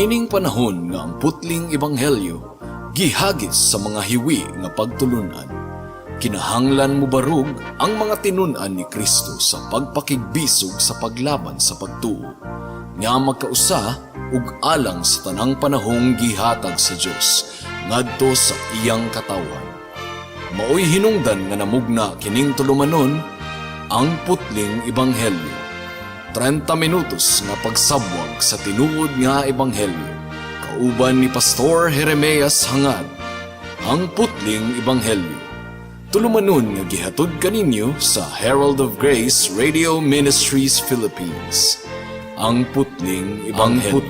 Niining panahon nga ang putling ebanghelyo gihagis sa mga hiwi nga pagtulunan. Kinahanglan mo barug ang mga tinun-an ni Kristo sa pagpakigbisog sa paglaban sa pagtuo, nga magkausa ug alang sa tanang panahong gihatag sa Dios ngadto sa iyang katawan. Maoy hinungdan nga namugna kining tulumanon ang putling ebanghelyo. 30 minutos nga pagsabwag sa tinuod nga ebanghelyo. Kauban ni Pastor Jeremias Hangad, ang putling ebanghelyo. Tulumanon nga gihatod kaninyo sa Herald of Grace Radio Ministries Philippines. Ang putling ebanghelyo.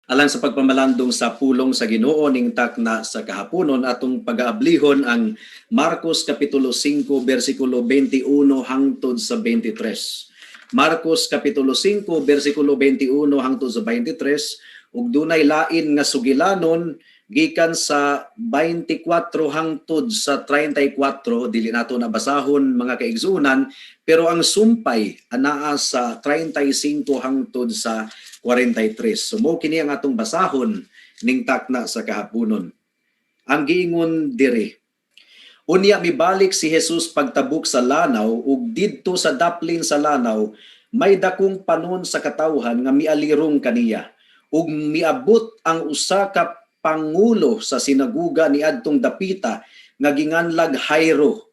Alang sa pagpamalandong sa pulong sa Ginoo ning takna sa kahaponon atong pag-aablihon ang Marcos kapitulo 5 bersikulo 21 hangtod sa 23. Marcos kapitulo 5 bersikulo 21 hangtod sa 23 ug dunay lain nga sugilanon gikan sa 24 hangtod sa 34, dili nato na basahon mga kaigsunan, pero ang sumpay anaa sa 35 hangtod sa 43. So mo kini ang atong basahon ning takna sa kahaponon. Ang giingon diri: unya mibalik si Jesus pagtabok sa lanaw ug didto sa daplin sa lanaw may dakong panon sa katawhan nga mialirong kaniya ug miabot ang usa ka pangulo sa sinaguga ni adtong dapita nga ginganlag Jairo.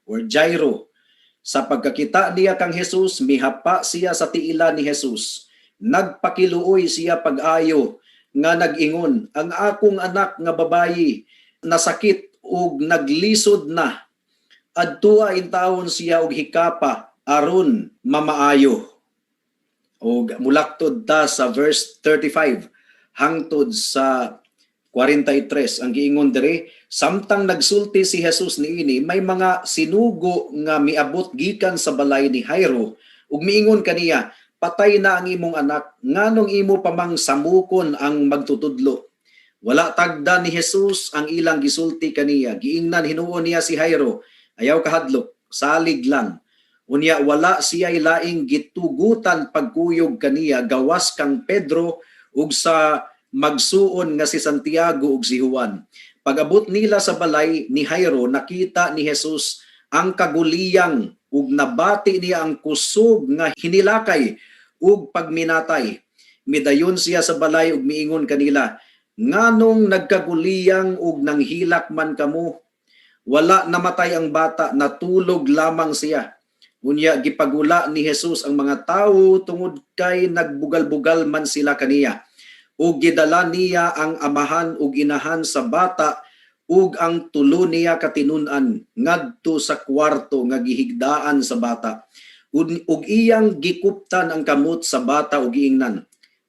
Sa pagkakita niya kang Jesus, mihapa siya sa tiila ni Jesus. Nagpakiluoy siya pag-ayo nga nag-ingon, ang akong anak nga babayi nasakit ug naglisod na. Adtua intawon siya og hikapa aron mamaayo. Og mulaktod ta sa verse 35 hangtod sa 43 ang giingon diri, samtang nagsulti si Jesus niini may mga sinugo nga miabot gikan sa balay ni Jairo ug miingon kaniya, patay na ang imong anak, nganong imo pamang samukon ang magtutudlo. Wala tagda ni Jesus ang ilang gisulti kaniya, giingnan hinuon niya si Jairo, ayaw kahadlok, salig lang. Unya wala siya'y laing gitugutan pagkuyog kaniya gawas kang Pedro ug sa magsuon nga si Santiago ug si Juan. Pag-abot nila sa balay ni Jairo, nakita ni Jesus ang kaguliyang ug nabati niya ang kusog nga hinilakay ug pagminatay. Midayon siya sa balay ug miingon kanila, nganong nagkaguliyang ug nanghilak man kamo? Wala namatay ang bata, natulog lamang siya. Unya gipagula ni Jesus ang mga tawo tungod kay nagbugal-bugal man sila kaniya. Ug gidala niya ang amahan ug inahan sa bata ug ang tulo niya katinun-an ngadto sa kwarto nga gihigdaan sa bata. Ug iyang gikuptan ang kamot sa bata ug giingnan,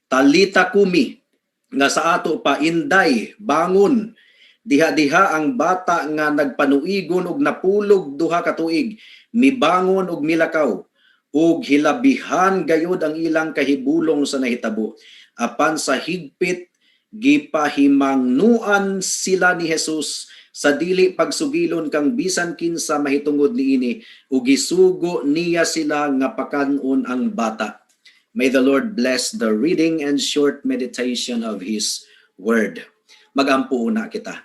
talita kumi, nga sa ato pa, inday, bangon. Diha-diha ang bata nga nagpanuigon ug napulog duha ka tuig, mibangon ug milakaw, ug hilabihan gayud ang ilang kahibulong sa nahitabo. Apan sa higpit gipahimangnuan sila ni Jesus sa dili pagsugilon kang bisan kinsa mahitungod niini ug gisugo niya sila nga pakanon ang bata. May the Lord bless the reading and short meditation of His Word. Magampo una kita.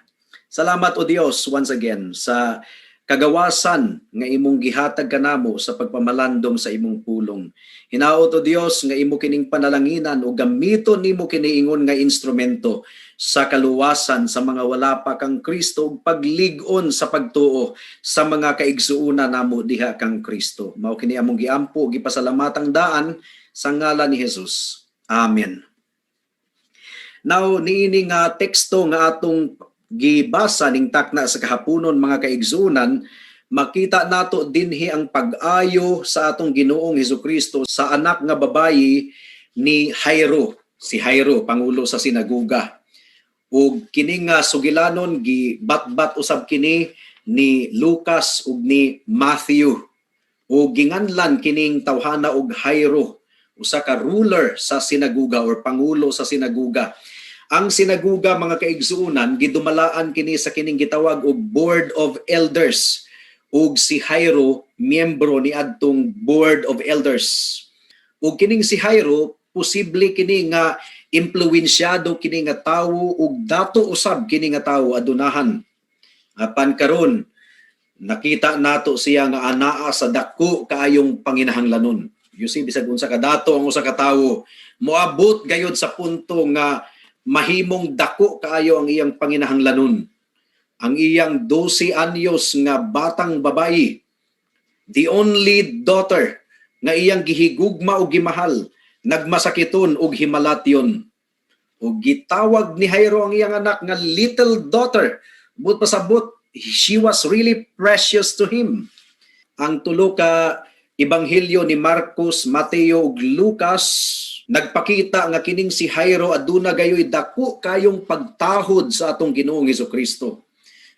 Salamat o Dios once again sa kagawasan nga imong gihatag kanamo sa pagpamalandong sa imong pulong. Hinaot o Dios nga imo kining panalanginan o gamiton nimo kiniingon nga instrumento sa kaluwasan sa mga wala pa kang Kristo ug paglig-on sa pagtuo sa mga kaigsuuna namo diha kang Kristo. Mao kini among giampo gipasalamatang daan sa ngalan ni Jesus. Amen. Now niini nga teksto nga atong gibasa ning takna sa kahaponon mga kaigsunan, makita nato dinhi ang pag-ayo sa atong Ginoong Hesukristo sa anak nga babayi ni Jairo, si Jairo, pangulo sa sinaguga. ug kini nga sugilanon gibatbat usab kini ni Lucas ug ni Matthew, ug ginganlan kining tawhana og Jairo, usa ka ruler sa sinaguga or pangulo sa sinaguga. Ang sinaguga, mga kaigsuunan, gidumalaan kini sa kining gitawag og Board of Elders, ug si Jairo miyembro ni adtong Board of Elders. Ug kining si Jairo posible kini nga impluwensyado kini nga tawo ug dato usab kini nga tawo adunahan. Apan karon nakita nato siya nga anaa sa dako kaayong panginahanglanon. You see, bisag unsa ka dato ang usa ka tawo, moabot gayud sa punto nga mahimong dako kaayo ang iyang panginahanglanon. Ang iyang 12 anyos nga batang babayi, the only daughter nga iyang gihigugma o gimahal, nagmasakiton og himalatyon. O gitawag ni Jairo ang iyang anak nga little daughter. But pasabot, she was really precious to him. Ang tulo ka ebanghelyo ni Marcos, Mateo ug Lucas nagpakita nga kining si Jairo aduna gayoy dako kayong pagtahod sa atong Ginoong Hesukristo.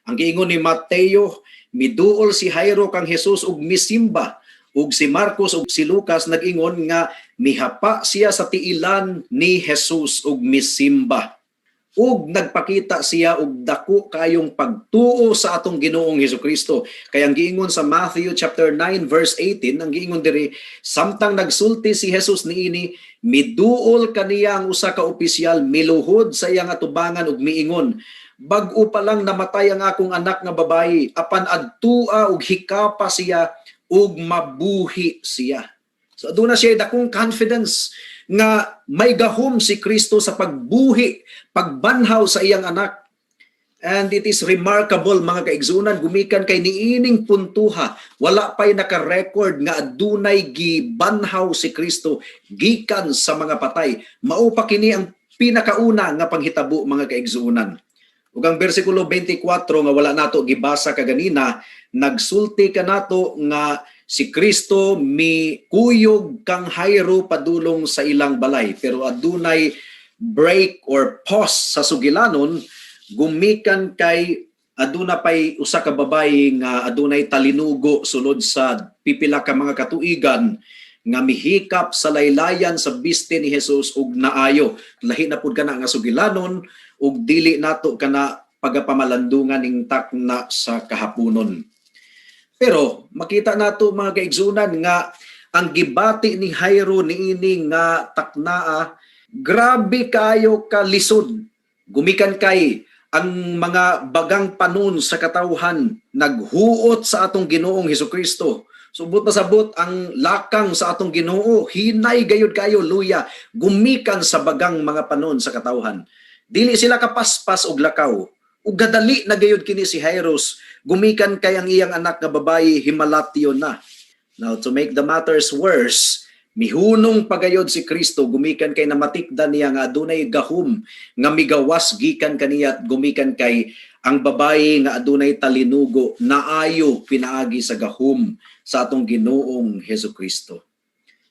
Ang giingon ni Mateo, miduol si Jairo kang Jesus ug misimba, ug si Marcos ug si Lucas nag-ingon nga mihapa siya sa tiilan ni Jesus ug misimba. Ug nagpakita siya og dako kayong pagtuo sa atong Ginoong Hesukristo. Kaya ang giingon sa Matthew chapter 9 verse 18, ang giingon diri, samtang nagsulti si Jesus niini, miduol kaniya ang usa ka opisyal, miluhod sa iyang atubangan ug miingon, bag-o pa lang namatay ang akong anak nga babayi, apan adtua ug hikapa siya ug mabuhi siya. So aduna siya dakong confidence nga may gahom si Kristo sa pagbuhi, pagbanhaw sa iyang anak. And it is remarkable, mga kaigsunan, gumikan kay niining puntuha, wala pa'y naka-record nga adunay gibanhaw si Kristo gikan sa mga patay. Mao pa kini ang pinakauna nga panghitabo, mga kaigsunan. Ug ang bersikulo 24 nga wala nato gibasa kaganina, nagsulti ka nato nga si Kristo mikuyog kang Jairo padulong sa ilang balay, pero adunay break or pause sa sugilanon, gumikan kay aduna pay usa ka babaye nga adunay talinugo sulod sa pipila ka mga katuigan nga mihikap sa laylayan sa biste ni Jesus ug naayo. Lahi na pud kana nga sugilanon ug dili nato kana pagapamalandungan ning takna sa kahaponon. Pero makita nato, mga kaigsunan, nga ang gibati ni Jairo niini nga taknaa, grabe kayo ka lisod. Gumikan kay ang mga bagang panon sa katawhan naghuot sa atong Ginoong Hesukristo. Subot pasabot ang lakang sa atong Ginoo, hinay gayud kayo, luya, gumikan sa bagang mga panon sa katawhan. Dili sila kapaspas og lakaw. Ug gadali na gayud kini si Jairo, gumikan kay ang iyang anak nga babayi himalatyon na. Now to make the matters worse, mihunong pagayod si Kristo, gumikan kay namatikdan niya nga adunay gahom nga migawas gikan kaniya, at gumikan kay ang babayi nga adunay talinugo naayo pinaagi sa gahom sa atong Ginoong Hesukristo.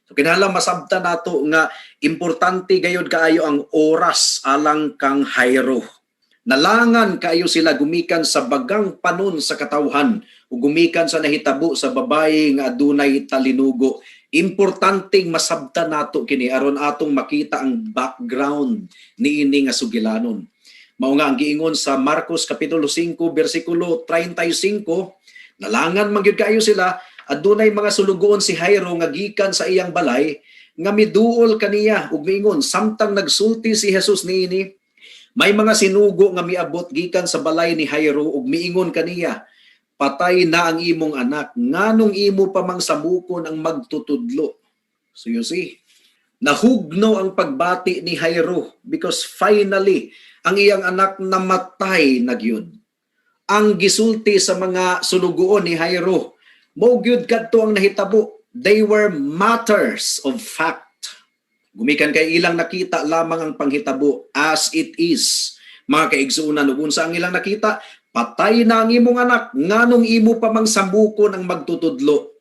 So kinahanglan masabtan nato nga importante gayud kaayo ang oras alang kang Jairo. Nalangan kayo sila gumikan sa bagang panon sa katawhan o gumikan sa nahitabo sa babae nga adunay talinugo. Importanteng masabtan nato kini aron atong makita ang background niini nga sugilanon. Mao nga ang giingon sa Marcos kapitulo 5 bersikulo 35, nalangan man gyud kayo sila, adunay mga sulugoon si Jairo nga gikan sa iyang balay nga miduol kaniya ug miingon, samtang nagsulti si Jesus niini, may mga sinugo nga miabot gikan sa balay ni Jairo ug miingon kaniya, patay na ang imong anak, nganong imo pa mang sabukon ang magtutudlo. So you see, nahugno ang pagbati ni Jairo because finally ang iyang anak namatay na gyud. Ang gisulti sa mga sulugoon ni Jairo, mao gyud kadto ang nahitabo. They were matters of fact. Gumikan kay ilang nakita lamang ang panghitabo as it is. Mga kaigsuunan, ug unsa ang ilang nakita? Patay na ang imong anak, nganong imo pa mang sambukon ang magtutudlo.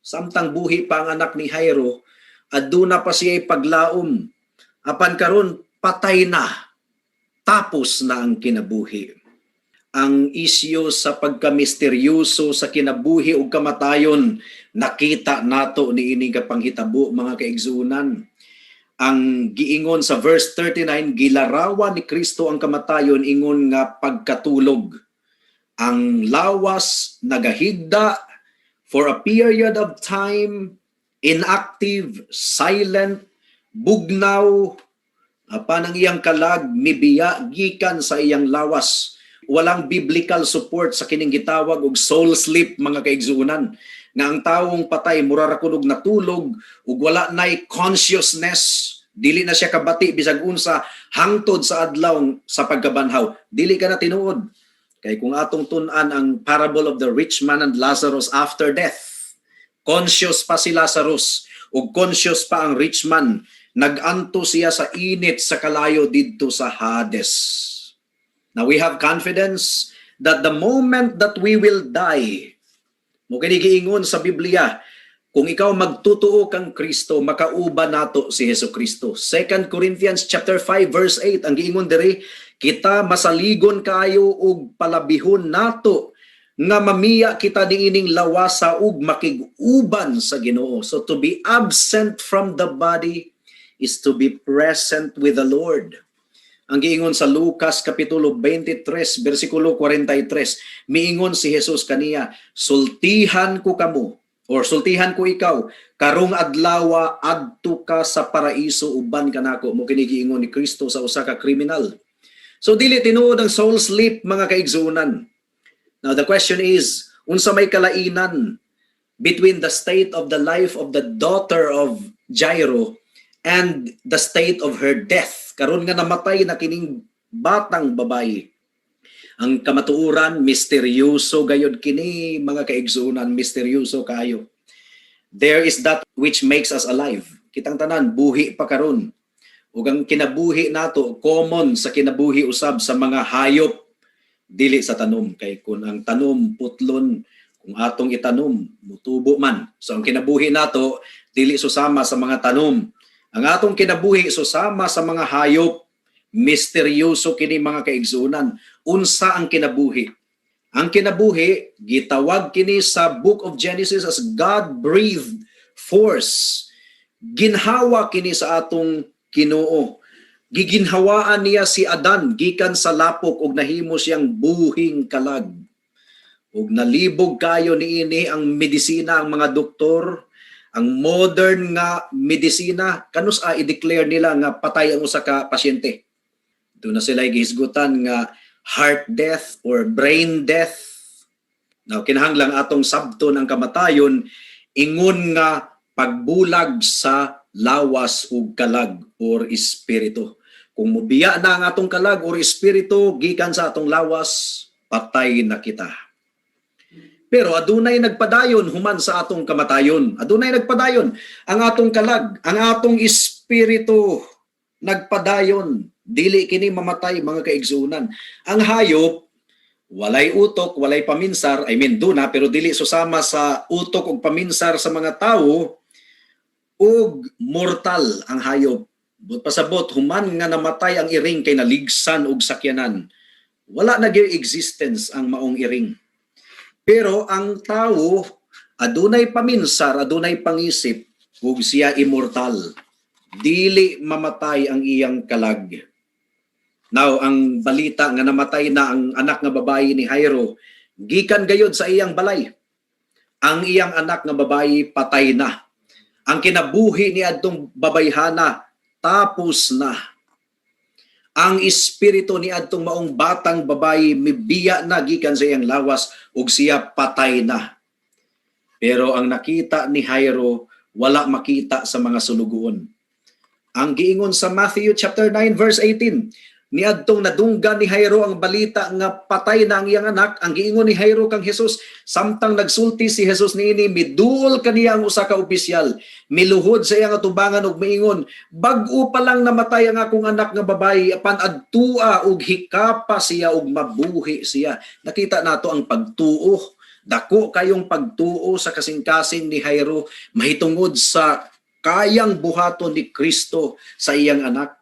Samtang buhi pa ang anak ni Jairo, aduna pa siya paglaom. Apan karon patay na. tapos na ang kinabuhi. Ang isyo sa pagka-misteryoso sa kinabuhi o kamatayon, nakita nato ni ining kapanghitabo mga kaigsunan. Ang giingon sa verse 39, gilarawan ni Kristo ang kamatayon ingon nga pagkatulog. Ang lawas nagahigda for a period of time, inactive, silent, bugnaw, apan ang iyang kalag mibiya gikan sa iyang lawas. Walang biblical support sa kining gitawag og soul sleep mga kaigsunan, nga ang tawong patay mura ra kunog natulog ug wala nay consciousness, dili na siya kabati bisag unsa hangtod sa adlaw sa pagkabanhaw. Dili ka na tinuod. Kay kung atong tun-an ang parable of the rich man and Lazarus after death, conscious pa si Lazarus ug conscious pa ang rich man, naganto siya sa init sa kalayo didto sa Hades. Now we have confidence that the moment that we will die, mo kini giingon sa Biblia, kung ikaw magtutuo kang Kristo, makauba nato si Hesukristo. 2 Corinthians chapter 5 verse 8 ang giingon diri, kita masaligon kayo ug palabihon nato nga mamiya kita niining lawasa ug makig-uban sa Ginoo. So to be absent from the body is to be present with the Lord. Ang giingon sa Lucas kapitulo 23 bersikulo 43, miingon si Jesus kaniya, sultihan ko kamo or sultihan ko ikaw karong adlaw adto ka sa paraiso uban kanako. Mo kini giingon ni Kristo sa usa ka kriminal. So dili tinuod ang soul sleep mga kaigsunan. Now the question is, unsa may kalainan between the state of the life of the daughter of Jairo and the state of her death? Karon nga namatay na kining batang babayi. Ang kamatuuran, misteryoso gayud kini mga kaigsunan, misteryoso kayo. There is that which makes us alive. Kitang tanan, buhi pa karon. Ug ang kinabuhi nato, common sa kinabuhi usab sa mga hayop, dili sa tanom. Kay kung ang tanom putlon, kung atong itanom, mutubo man. So ang kinabuhi nato, dili susama sa mga tanom. Ang atong kinabuhi susama sa mga hayop, misteryoso kini mga kaigsunan. Unsa ang kinabuhi? Ang kinabuhi, gitawag kini sa Book of Genesis as God-breathed force. Ginhawa kini sa atong Ginoo. Giginhawaan niya si Adan gikan sa lapok ug nahimo siyang buhing kalag. Ug nalibog kayo niini ang medisina, ang mga doktor, ang modern nga medisina, kanus i-declare nila nga patay ang usa ka pasyente. Doon na sila gihisgutan nga heart death or brain death. Now kinahanglang atong sabton ang kamatayon ingon nga pagbulag sa lawas ug kalag or espiritu. Kung mubiya na ang atong kalag or espiritu gikan sa atong lawas, patay na kita. Pero adunay nagpadayon human sa atong kamatayon. Adunay nagpadayon ang atong kalag, ang atong espiritu nagpadayon. Dili kini mamatay mga kaigsunan. Ang hayop walay utok, walay paminsar, duna pero dili susama sa utok ug paminsar sa mga tawo ug mortal ang hayop. But pasabot human nga namatay ang iring kay naligsan og sakyanan. Wala na gyud existence ang maong iring. Pero ang tao, adunay paminsar, adunay pangisip, ug siya immortal. Dili mamatay ang iyang kalag. Now, ang balita nga namatay na ang anak nga babayi ni Jairo, gikan gayod sa iyang balay. Ang iyang anak nga babayi patay na. Ang kinabuhi ni adtong babayhana, tapos na. Ang espiritu ni adtong maong batang babayi mibiya na gikan sa iyang lawas ug siya patay na. Pero ang nakita ni Jairo wala makita sa mga sulugoon. Ang giingon sa Matthew chapter 9 verse 18, niadtong nadunggan ni Jairo ang balita nga patay na ang iyang anak, ang giingon ni Jairo kang Hesus, samtang nagsulti si Hesus niini, miduol kaniya ang usa ka opisyal, miluhod sa iyang atubangan ug miingon, bag-o pa lang namatay ang akong anak nga babayi, apan adtua ug hikapa siya ug mabuhi siya. Nakita nato ang pagtuo, dako kayong pagtuo sa kasing-kasing ni Jairo mahitungod sa kayang buhaton ni Kristo sa iyang anak.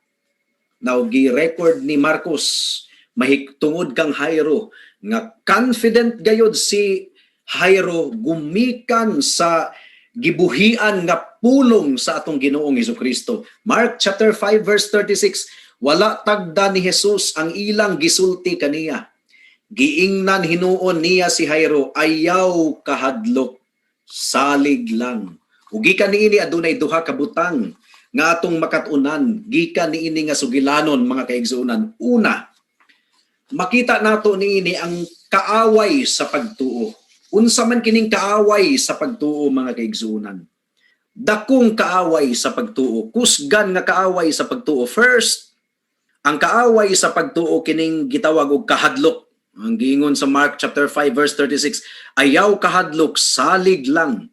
na gi-record ni Marcos mahigtungod kang Jairo nga confident gayod si Jairo gumikan sa gibuhian nga pulong sa atong Ginoong Hesukristo. Mark chapter 5 verse 36, wala tagda ni Jesus ang ilang gisulti kaniya. Giingnan hinuon niya si Jairo, ayaw kahadlok, salig lang. Ug gikan niini adunay duha ka butang nga atong makatunan, gikan niini nga sugilanon mga kaigsuonan. Una, makita nato niini ang kaaway sa pagtuo. Unsa man kining kaaway sa pagtuo mga kaigsuonan? Dakong kaaway sa pagtuo, kusgan nga kaaway sa pagtuo. First, ang kaaway sa pagtuo kining gitawag og kahadlok. Ang giingon sa Mark chapter 5 verse 36, ayaw kahadlok, salig lang.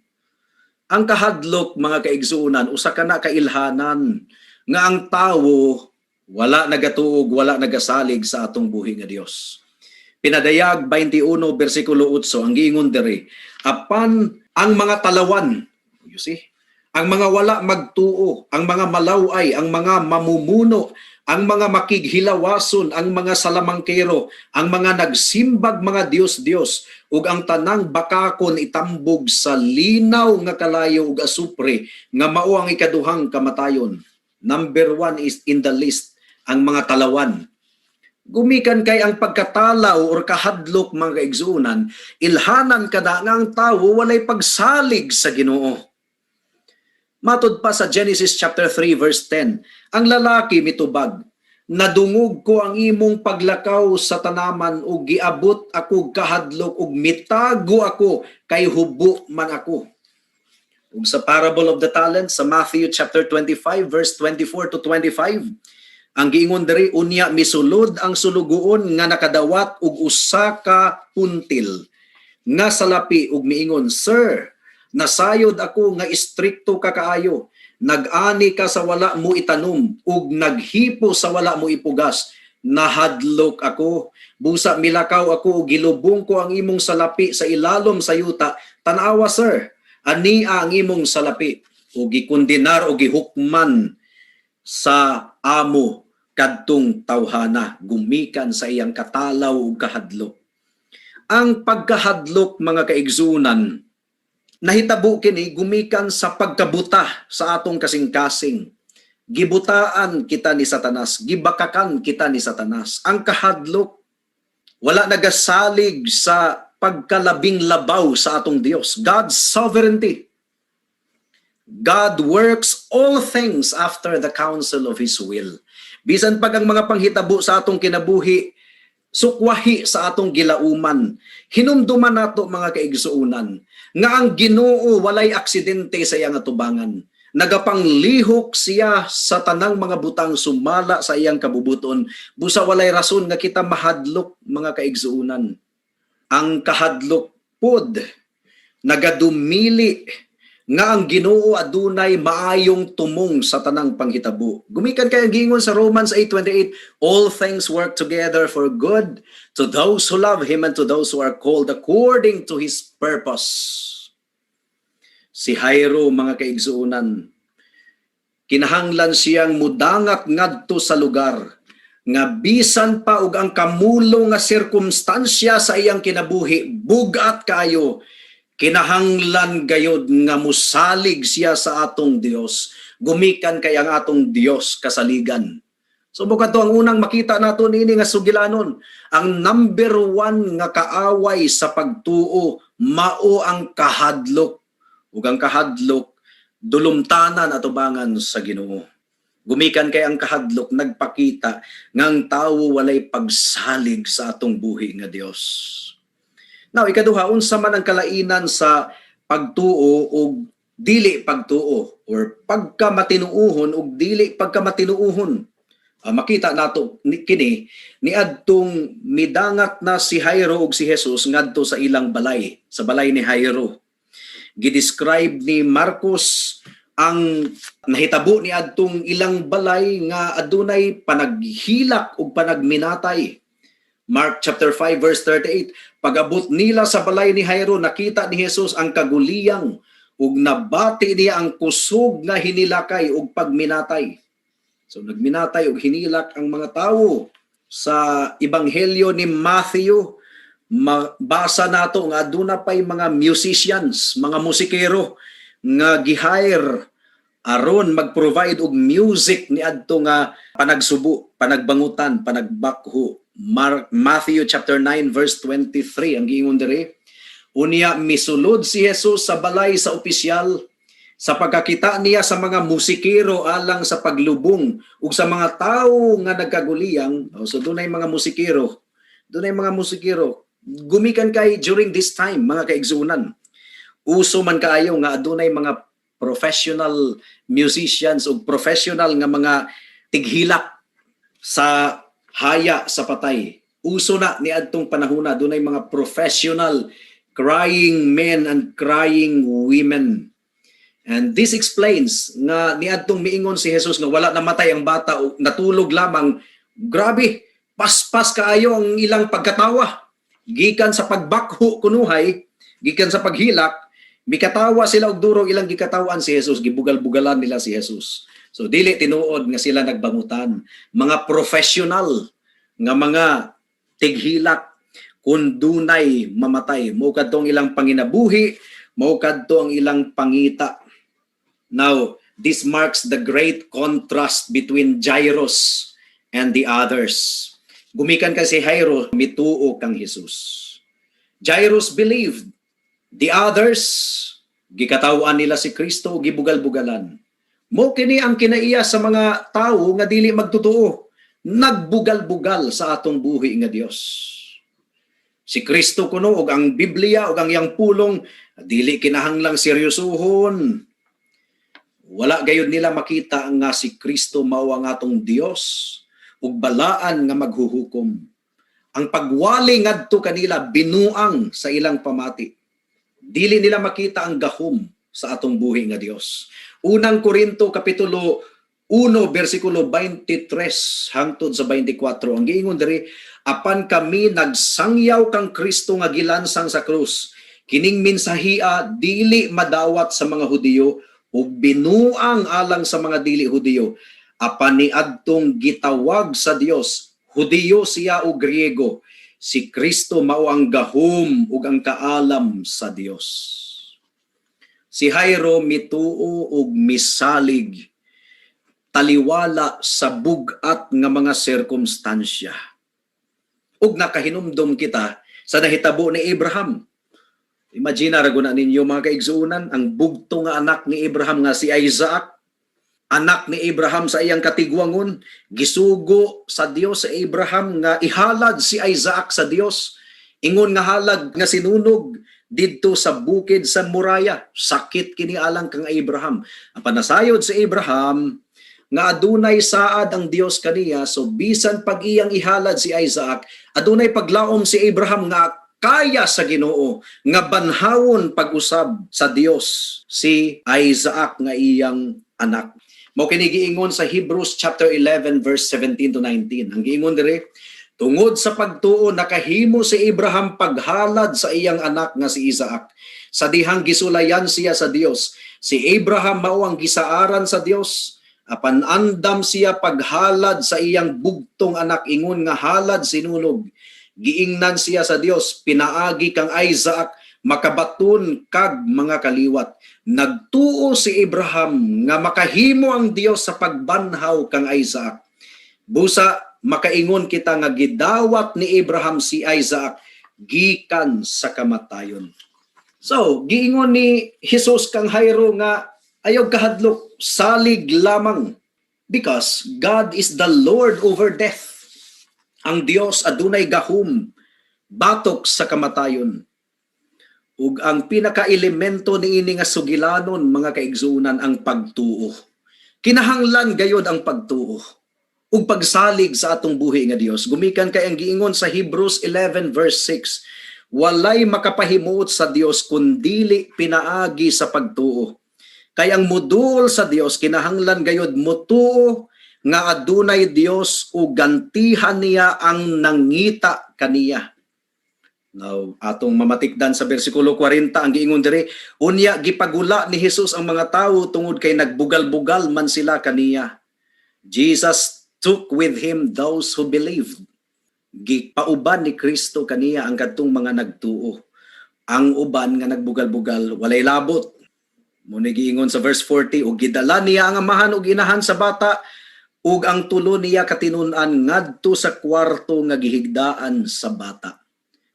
Ang kahadlok mga kaigsuonan, usa ka na kailhanan nga ang tawo wala nagatuog, wala nagasalig sa atong buhi nga Dios. Pinadayag 21 bersikulo 8 ang giingon diri, apan ang mga talawan, you see, ang mga wala magtuo, ang mga malaway, ang mga mamumuno, ang mga makighilawason, ang mga salamangkero, ang mga nagsimbag mga Dios-Dios, ug ang tanang bakakon itambog sa linaw nga kalayo ug asupre, nga mao ang ikaduhang kamatayon. Number 1 is in the list, ang mga talawan. Gumikan kay ang pagkatalaw or kahadlok mga kaigsuonan, ilhanan kada nga ang tawo walay pagsalig sa Ginoo. Matod pa sa Genesis chapter 3 verse 10, ang lalaki mitubag, nadungog ko ang imong paglakaw sa tanaman ug giabot ako kahadlok ug mitago ako kay hubo man ako. Ug sa parable of the talents sa Matthew chapter 25 verse 24 to 25, ang giingon diri, unya misulod ang sulugoon nga nakadawat og usa ka puntil nga salapi ug miingon, Sir, nasayod ako nga istrikto ka kaayo. Nag-ani ka sa wala mo itanom ug naghipo sa wala mo ipugas. Nahadlok ako. Busa milakaw ako ug gilubong ko ang imong salapi sa ilalom sa yuta. Tanawa, sir, ania ang imong salapi ug gikondenar ug gihukman sa amo kadtong tawhana, gumikan sa iyang katalaw ug kahadlok. Ang pagkahadlok mga kaigsunan, nahitabo kini gumikan sa pagkabuta sa atong kasing-kasing. Gibutaan kita ni Satanas, gibakakan kita ni Satanas. Ang kahadlok, wala nagasalig sa pagkalabing labaw sa atong Dios. God's sovereignty. God works all things after the counsel of His will. Bisan pag ang mga panghitabo sa atong kinabuhi, sukwahi sa atong gilauman, hinumduman nato mga kaigsuonan, nga ang Ginoo walay aksidente sa iyang atubangan. Nagapanglihok siya sa tanang mga butang sumala sa iyang kabubuton. Busa walay rason nga kita mahadlok mga kaigsuonan. Ang kahadlok pod, nagadumili nga ang Ginoo adunay maayong tumong sa tanang panghitabo. Gumikan kay ang giingon sa Romans 8:28, all things work together for good to those who love Him and to those who are called according to His purpose. Si Jairo mga kaigsuonan, kinahanglan siyang mudangat ngadto sa lugar nga bisan pa og ang kamulo nga sirkumstansya sa iyang kinabuhi bugat kayo, kinahanglan gayod nga musalig siya sa atong Dios. Gumikan kay ang atong Dios kasaligan. So bukat ang unang makita nato niini nga sugilanon, ang number 1 nga kaaway sa pagtuo mao ang kahadlok. Ug ang kahadlok dulumtanan atubangan sa Ginoo. Gumikan kay ang kahadlok nagpakita nga ang tawo walay pagsalig sa atong buhi nga Dios. Now, ikaduha, unsa man ang kalainan sa pagtuo o dili pagtuo or pagkamatinuuhon o dili pagkamatinuuhon. Makita nato kini ni adtong midangat na si Jairo ug si Jesus ngadto sa ilang balay, sa balay ni Jairo. Gidescribe ni Marcos ang nahitabo ni adtong ilang balay nga adunay panaghilak ug panagminatay. Mark chapter 5 verse 38, pag-abot nila sa balay ni Jairo, nakita ni Jesus ang kaguliyang ug nabati niya ang kusog nga hinilakay ug pagminatay. So nagminatay og hinilak ang mga tawo. Sa Ebanghelyo ni Matthew, mabasa nato nga aduna pay mga musicians, mga musikero nga gi-hire aron mag-provide og music ni adto nga panagsubo, panagbangutan, panagbakho. Matthew chapter 9 verse 23 ang giingon diri. Unya misulod si Jesus sa balay sa opisyal sa pagkakita niya sa mga musikero alang sa paglubong ug sa mga tawo nga nagkaguliyang. So dunay mga musikero. Gumikan kay during this time mga kaigsunan. Uso man kaayo nga adunay mga professional musicians o professional nga mga tighilak sa haya sa patay. Uso na ni adtong panahona dunay mga professional crying men and crying women. And this explains nga niadtong miingon si Jesus nga wala namatay ang bata o natulog lamang. Grabe, paspas kaayo ang ilang pagkatawa. Gikan sa pagbakho kunuhay, gikan sa paghilak, mikatawa sila og durog ilang gikatawan si Jesus, gibugal-bugalan nila si Jesus. So dili tinuod nga sila nagbangutan. Mga professional nga mga tighilak kun dunay mamatay. Mao kadto ang ilang panginabuhi, mao kadto ang ilang pangita. Now, this marks the great contrast between Jairus and the others. Gumikan kasi Jairo, mituo kang Jesus. Jairus believed. The others, gikatawan nila si Kristo, gibugal-bugalan. Mo kini ang kinaiya sa mga tao nga dili magtotoo. Nagbugal-bugal sa atong buhi nga Dios. Si Kristo kuno og ang Biblia og ang iyang pulong dili kinahanglang seryosohon. Wala gayud nila makita nga si Kristo mao ang atong Dios ug balaan nga maghuhukom. Ang pagwali ngadto kanila binuang sa ilang pamati. Dili nila makita ang gahom sa atong buhi nga Dios. Unang Korinto kapitulo 1 bersikulo 23 hangtod sa 24 ang giingon diri, apan kami nagsangyaw kang Kristo nga gilansang sa krus. Kining minsahia dili madawat sa mga Hudiyo ug binuang alang sa mga dili Hudiyo. Apan niadtong gitawag sa Dios, Hudiyo siya o Griego, si Kristo mao ang gahom ug ang kaalam sa Dios. Si Jairo mituo ug misalig taliwala sa bugat nga mga sirkumstansya. Ug nakahinumdom kita sa nahitabo ni Abraham. Imagine ra guna ninyo mga kaigsuunan ang bugto nga anak ni Abraham nga si Isaac. Anak ni Abraham sa iyang katigwangon, gisugo sa Dios sa Abraham nga ihalad si Isaac sa Dios. Ingon nga halad nga sinunog didto sa bukid sa Moriah. Sakit kini alang kang Abraham. Ang panasayod si Abraham nga adunay saad ang Dios kaniya, so bisan pag iyang ihalad si Isaac, adunay paglaom si Abraham nga kaya sa Ginoo nga banhawon pag-usab sa Dios si Isaac nga iyang anak. Mao kini giingon sa Hebrews chapter 11 verse 17 to 19. Ang giingon diri, tungod sa pagtuo nakahimo si Abraham paghalad sa iyang anak nga si Isaac. Sa dihang gisulayan siya sa Dios. Si Abraham mao ang gisaaran sa Dios. Apan andam siya paghalad sa iyang bugtong anak, ingon nga halad sinunog. Giingnan siya sa Dios, pinaagi kang Isaac, makabaton kag mga kaliwat. Nagtuo si Abraham nga makahimo ang Dios sa pagbanhaw kang Isaac. Busa makaingon kita nga gidawat ni Abraham si Isaac gikan sa kamatayon. So, giingon ni Jesus kang Jairo nga ayaw kahadlok, salig lamang, because God is the Lord over death. Ang Dios adunay gahom batok sa kamatayon. Ug ang pinaka-elemento niini nga sugilanon mga kaigsuunan ang pagtuo. Kinahanglan gayod ang pagtuo ug pagsalig sa atong buhi nga Dios. Gumikan kay ang giingon sa Hebrews 11 verse 6, walay makapahimuot sa Dios kundili pinaagi sa pagtuo. Kay ang mudul sa Dios kinahanglan gayod mutuo nga adunay Dios ug gantihan niya ang nangita kaniya. Now, atong mamatikdan sa bersikulo 40 ang giingon diri, unya gipagula ni Jesus ang mga tawo tungod kay nagbugal-bugal man sila kaniya. Jesus took with him those who believed. Gipauban ni Kristo kaniya ang kadtong mga nagtuo. Ang uban nga nagbugal-bugal walay labot. Muna giingon sa verse 40, ug gidala niya ang amahan ug inahan sa bata, ug ang tulo niya katinun-an ngadto sa kwarto nga gihigdaan sa bata.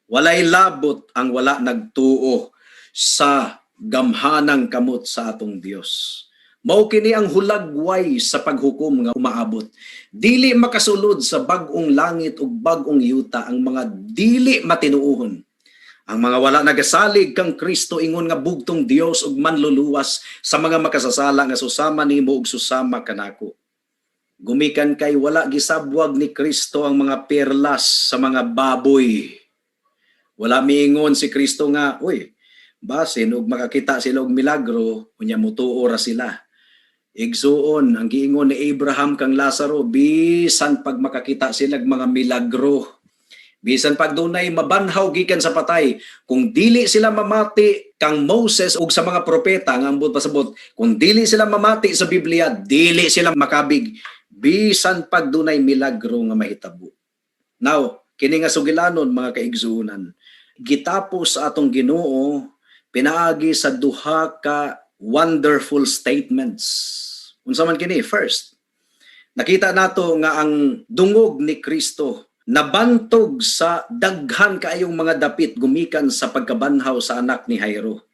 Walay labot ang wala nagtuo sa gamhanang kamot sa atong Dios. Mao kini ang hulagway sa paghukom nga umaabot. Dili makasulod sa bag-ong langit ug bag-ong yuta ang mga dili matinuohon. Ang mga wala nagasalig kang Kristo ingon nga bugtong Dios ug manluluwas sa mga makasasala nga susama nimo ug susama kanako. Gumikan kay wala gisabwag ni Kristo ang mga perlas sa mga baboy. Wala miingon si Kristo nga, uy, basin ug makakita sila og milagro, unya mutuo ra sila. Igsuon ang giingon ni Abraham kang Lazaro, bisan pag makakita sila og mga milagro, bisan pag dunay mabanhaw gikan sa patay, kung dili sila mamati kang Moses ug sa mga propeta nga ambot pasabot, kung dili sila mamati sa Biblia, dili sila makabig bisan pag dunay milagro nga mahitabo. Now, kini nga sugilanon mga kaigsuonan, gitapos sa atong Ginoo pinaagi sa duha ka wonderful statements. Unsa man kini? First, nakita nato nga ang dungog ni Kristo nabantog sa daghan kaayong mga dapit gumikan sa pagkabanhaw sa anak ni Jairo.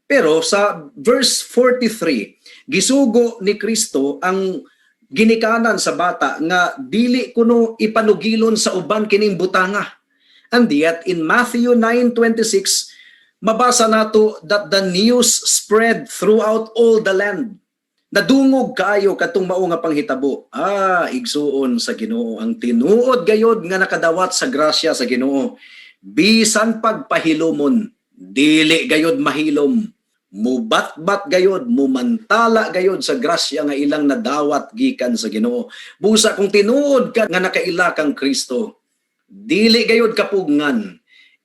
Pero sa verse 43, gisugo ni Kristo ang ginikanan sa bata nga dili kuno ipanugilon sa uban kining butanga. And yet in Matthew 9:26, mabasa nato that the news spread throughout all the land. Nadungog kaayo katong mao nga panghitabo. Igsuon sa Ginoo ang tinuod gayod nga nakadawat sa grasya sa Ginoo. Bisan pagpahilomon, dili gayod mahilom. Mubatbat gayod, mumantala gayod sa grasya nga ilang nadawat gikan sa Ginoo. Busa kung tinuod ka nga nakaila kang Kristo, dili gayod kapugngan.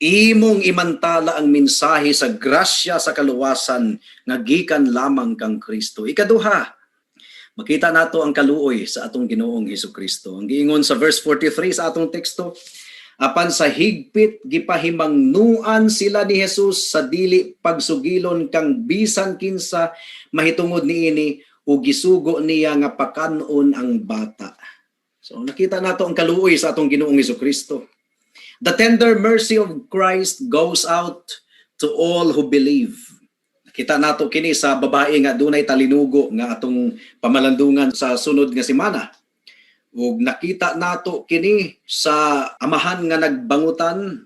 Imong imantala ang mensahe sa grasya sa kaluwasan nga gikan lamang kang Kristo. Ikaduha, makita nato ang kaluoy sa atong Ginoong Hesukristo. Ang giingon sa verse 43 sa atong teksto, apan sa higpit gipahimangnuan sila ni Jesus sa dili pagsugilon kang bisan kinsa mahitungod niini ug gisugo niya nga pakanon ang bata. So nakita nato ang kaluoy sa atong Ginoong Hesukristo. The tender mercy of Christ goes out to all who believe. Kita nato kini sa babae nga dunay talinugo nga atong pamalandungan sa sunod nga semana. Ug nakita nato kini sa amahan nga nagbangutan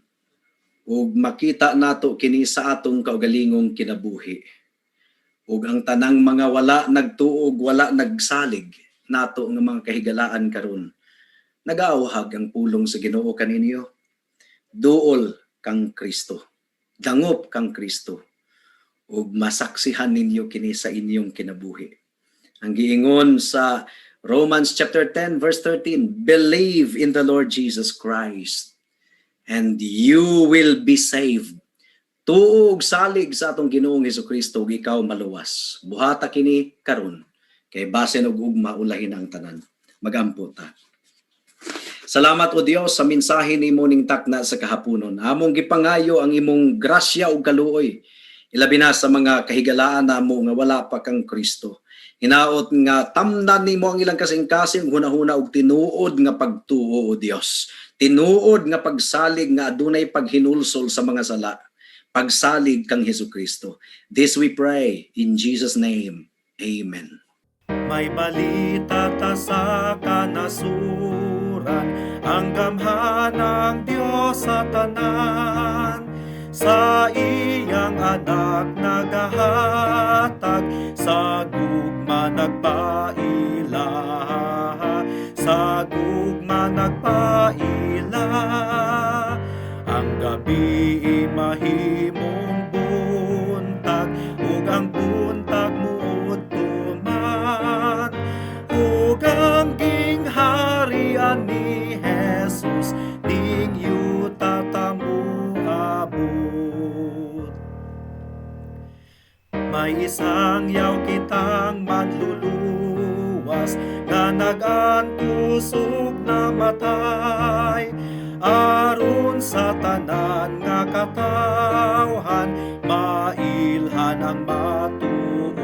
ug makita nato kini sa atong kaugalingong kinabuhi. Ug ang tanang mga wala nagtuog, wala nagsalig nato nga mga kahigalaan karon. Nagaawhag ang pulong sa Ginoo kaninyo. Duol kang Kristo, dangop kang Kristo, ug masaksihan ninyo kini sa inyong kinabuhi. Ang giingon sa Romans chapter 10 verse 13, believe in the Lord Jesus Christ and you will be saved. Tuog salig sa atong Ginoong Hesukristo ug ikaw maluwas. Buhata kini karon kay basen og ugma ulahin ang tanan. Magampo ta. Salamat o Dios sa mensahe nimo ning takna sa kahaponon. Among gipangayo ang imong grasya ug kaluoy. Ilabi na sa mga kahigalaan namo nga wala pa kang Kristo. Hinaot nga tamnan nimo ang ilang kasing-kasing hunahuna og tinuod nga pagtuo o Dios. Tinuod nga pagsalig nga adunay paghinulsol sa mga sala. Pagsalig kang Hesukristo. This we pray in Jesus name. Amen. May balita ta sa kanasuran, ang gamhanang Dios sa tanan, sa iyang anak nagahatag, sa gugma nagpaila, sa gugma nagpaila. Ang gabi mahimong buntag, ug ang buntag muod tuman, ug ang gingharian ni Jesus ning yuta tamu abot. May isang yaw kitang manluluwas, lawas nga nag-antusog na matay. Aron sa tanan nga katawhan, mailhan ang matuod,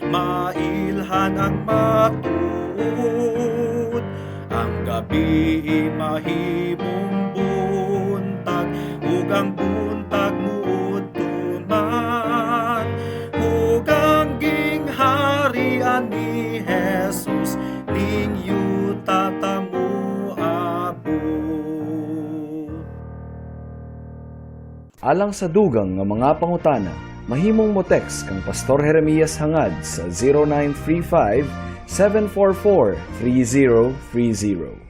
mailhan ang matuod. Ang gabi mahimong buntag, ug ang buntag muudto man, ug ang gingharian ni Jesus ninyo tatamu Alang sa dugang nga mga pangutana, mahimong mo text kang Pastor Jeremias hangad sa 0935 744 3030.